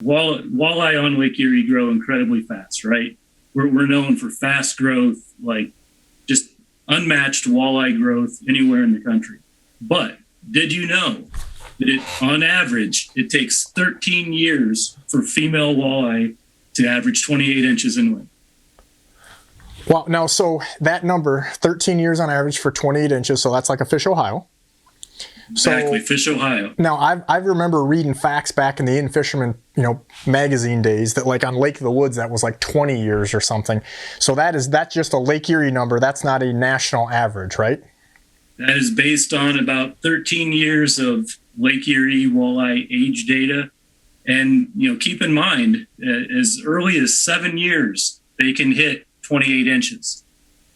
Walleye on Lake Erie grow incredibly fast, right? We're known for fast growth, like just unmatched walleye growth anywhere in the country. But did you know that on average, it takes 13 years for female walleye to average 28 inches in length? Well, now, so that number, 13 years on average for 28 inches, so that's like a Fish Ohio. Exactly, Fish Ohio. Now, I remember reading facts back in the Fisherman, magazine days that like on Lake of the Woods, that was like 20 years or something. So that's just a Lake Erie number. That's not a national average, right? That is based on about 13 years of Lake Erie walleye age data. And, keep in mind, as early as 7 years, they can hit 28 inches.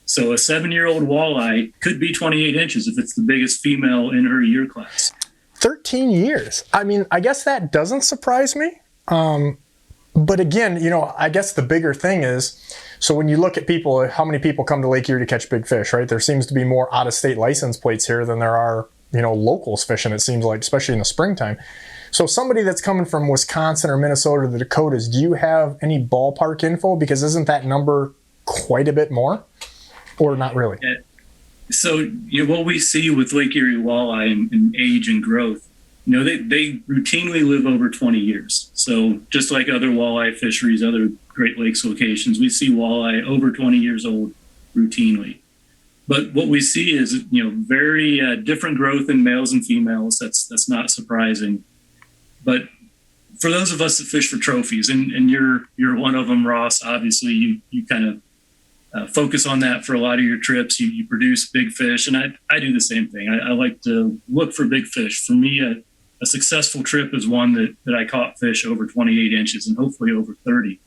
So a 7-year-old walleye could be 28 inches if it's the biggest female in her year class. 13 years. I mean, I guess that doesn't surprise me. But again, I guess the bigger thing is, so when you look at people, how many people come to Lake Erie to catch big fish, right? There seems to be more out-of-state license plates here than there are, locals fishing, it seems like, especially in the springtime. So somebody that's coming from Wisconsin or Minnesota or the Dakotas, do you have any ballpark info? Because isn't that number quite a bit more? Or not really? Yeah. So, what we see with Lake Erie walleye in age and growth, they routinely live over 20 years. So just like other walleye fisheries, other Great Lakes locations, we see walleye over 20 years old routinely. But what we see is, very different growth in males and females. That's not surprising. But for those of us that fish for trophies, and you're one of them, Ross, obviously you kind of focus on that for a lot of your trips. You produce big fish, and I do the same thing. I like to look for big fish. For me, a successful trip is one that I caught fish over 28 inches and hopefully over 30.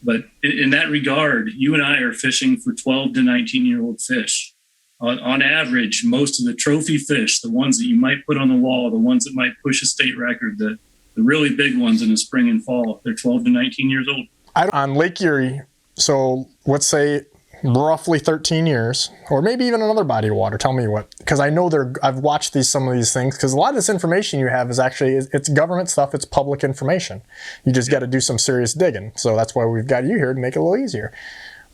But in that regard, you and I are fishing for 12 to 19-year-old fish. On average, most of the trophy fish, the ones that you might put on the wall, the ones that might push a state record, the really big ones in the spring and fall, they're 12 to 19 years old. On Lake Erie, so let's say roughly 13 years, or maybe even another body of water. Tell me what, because I know I've watched some of these things, because a lot of this information you have is actually, it's government stuff, it's public information. You just got to do some serious digging. So that's why we've got you here to make it a little easier.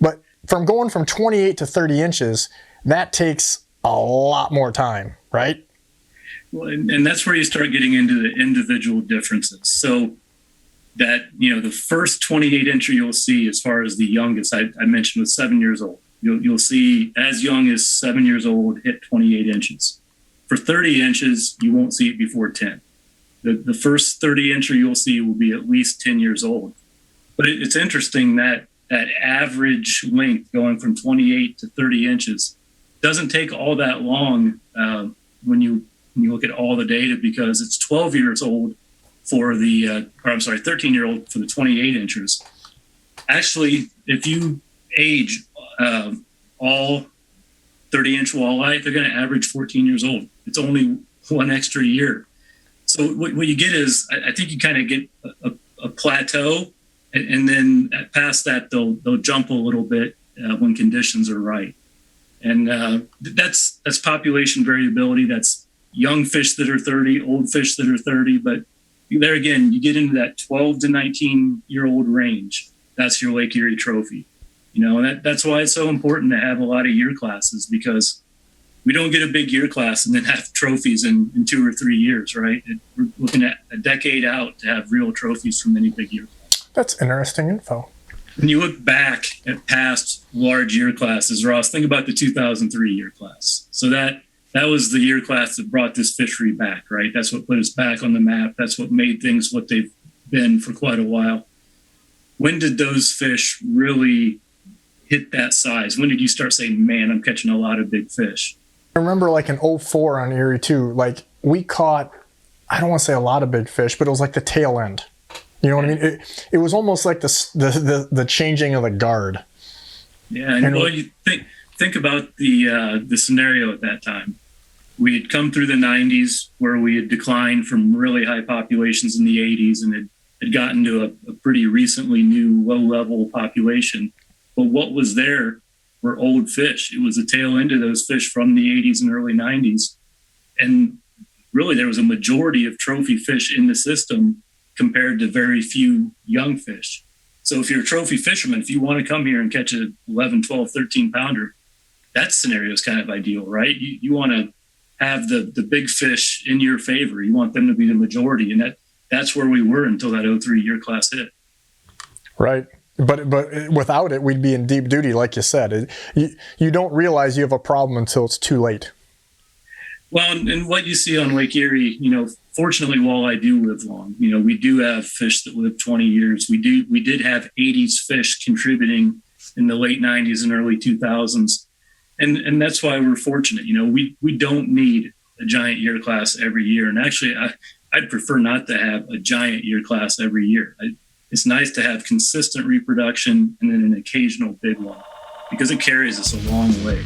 But going from 28 to 30 inches, that takes a lot more time, right? Well, and that's where you start getting into the individual differences. So that, the first 28 incher you'll see, as far as the youngest, I mentioned was 7 years old. You'll see as young as 7 years old hit 28 inches. For 30 inches, you won't see it before 10. The first 30 incher you'll see will be at least 10 years old. But it's interesting that average length going from 28 to 30 inches doesn't take all that long when you look at all the data, because it's 12 years old for 13-year-old for the 28 inches. Actually, if you age all 30-inch walleye, they're going to average 14 years old. It's only one extra year. So what you get is, I think you kind of get a plateau, and then past that, they'll jump a little bit when conditions are right. And that's population variability. That's young fish that are 30, old fish that are 30, but there again, you get into that 12 to 19-year-old range. That's your Lake Erie trophy. That's why it's so important to have a lot of year classes, because we don't get a big year class and then have trophies in 2 or 3 years, right? We're looking at a decade out to have real trophies from any big year class. That's interesting info. When you look back at past large year classes, Ross, think about the 2003 year class. So that was the year class that brought this fishery back, right? That's what put us back on the map. That's what made things what they've been for quite a while. When did those fish really hit that size? When did you start saying, man, I'm catching a lot of big fish? I remember like in 04 on Erie too, like we caught, I don't want to say a lot of big fish, but it was like the tail end. You know what I mean? It was almost like the changing of the guard. Yeah, and well, you think about the scenario at that time. We had come through the 90s, where we had declined from really high populations in the 80s, and had gotten to a pretty recently new low-level population. But what was there were old fish. It was the tail end of those fish from the 80s and early 90s. And really, there was a majority of trophy fish in the system compared to very few young fish. So if you're a trophy fisherman, if you want to come here and catch a 11, 12, 13 pounder, that scenario is kind of ideal, right? You want to have the big fish in your favor. You want them to be the majority. And that's where we were until that 03 year class hit. Right. But without it, we'd be in deep duty, like you said. You don't realize you have a problem until it's too late. Well, and what you see on Lake Erie, fortunately, walleye do live long. We do have fish that live 20 years. We did have 80s fish contributing in the late 90s and early 2000s. And that's why we're fortunate. We don't need a giant year class every year. And actually, I'd prefer not to have a giant year class every year. It's nice to have consistent reproduction and then an occasional big one because it carries us a long way.